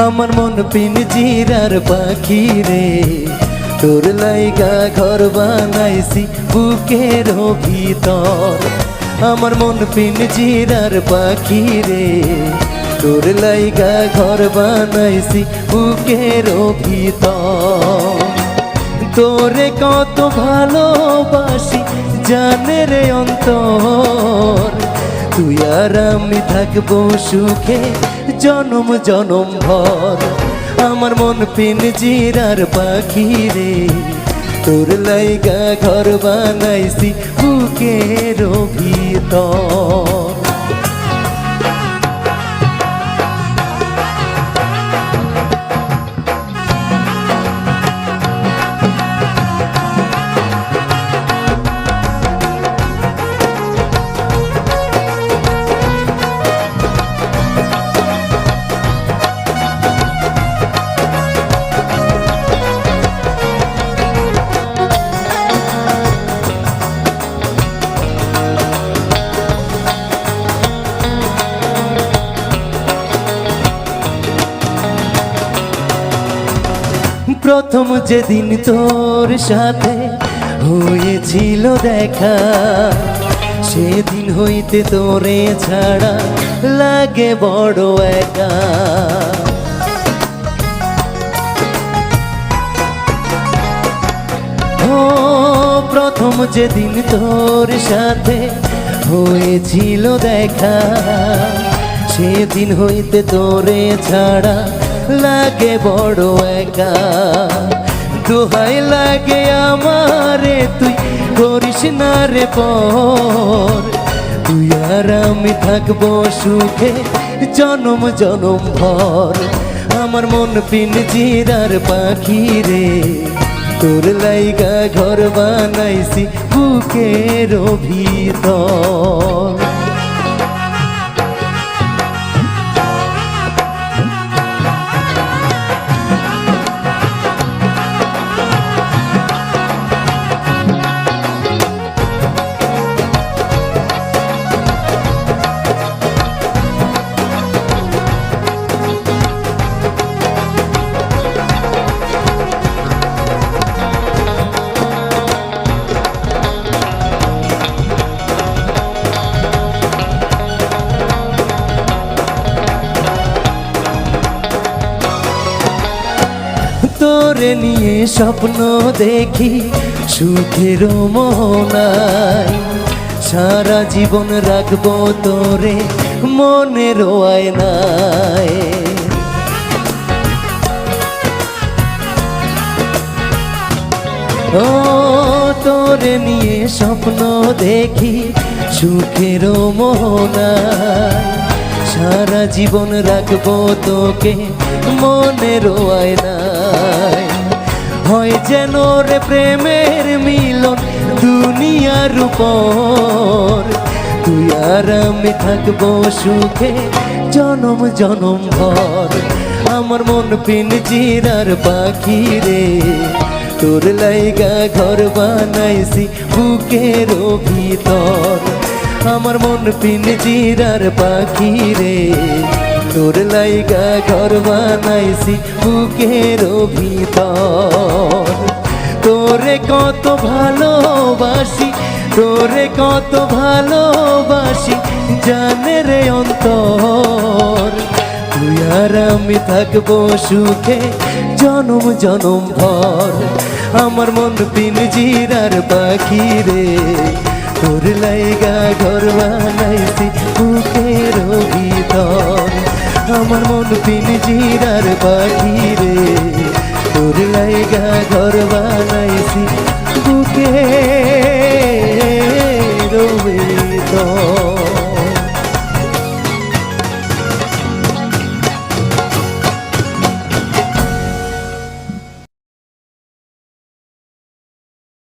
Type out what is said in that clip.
আমার মন পিঞ্জিরার পাখি রে, তোর লাইগা ঘর বানাইছি বুকের ভিতর। আমার মন পিঞ্জিরার পাখি রে, তোর লাইগা ঘর বানাইছি বুকের ভিতর। তোরে কত ভালোবাসি জানে রে অন্তর, তুই আর আমি থাকবো সুখে জনম জনম ভর। আমার মন পিঞ্জিরার পাখি রে, তোর লাইগা ঘর বানাইছি বুকের ভিতর। প্রথম যেদিন তোর সাথে হয়েছিল দেখা, সেদিন হইতে তোরে ছাড়া লাগে বড় একা। ও প্রথম যেদিন তোর সাথে হয়েছিল দেখা, সেদিন হইতে তোরে ছাড়া লাগে বড় একা। দোহাই লাগে আমারে তুই করিস না রে পর, তুই আর আমি থাকবো সুখে জনম জনম ভর। আমার মন পিঞ্জিরার পাখি রে, তোর লাইগা ঘর বানাইছি বুকের ভিতর। তোরে নিয়ে স্বপ্ন দেখি সুখের মোহনায়, সারা জীবন রাখবো তোরে মনের আয়নায়। ও তোরে নিয়ে স্বপ্ন দেখি সুখের মোহনায়, সারা জীবন রাখবো তোকে মনের আয়নায়। হয় যেন রে প্রেমের মিলন দুনিয়ার উপর, তুই আর আমি থাকবো সুখে জনম জনম ভর। আমার মন পিঞ্জিরার পাখি রে, তোর লাইগা ঘর বানাইছি বুকের ভিতর। আমার মন পিঞ্জিরার পাখি রে, তোর লাইগা ঘর বানাইছি বুকের ভিতর। তোরে কত ভালোবাসি, তোরে কত ভালোবাসি জানে রে অন্তর, তুই আর আমি থাকবো সুখে জনম জনম ভর। আমার মন পিঞ্জিরার পাখি রে, তোর লাইগা ঘর বানাইছি বুকের ভিতর। আমার মন পিঞ্জিরার পাখি রে, তোর লাইগা ঘর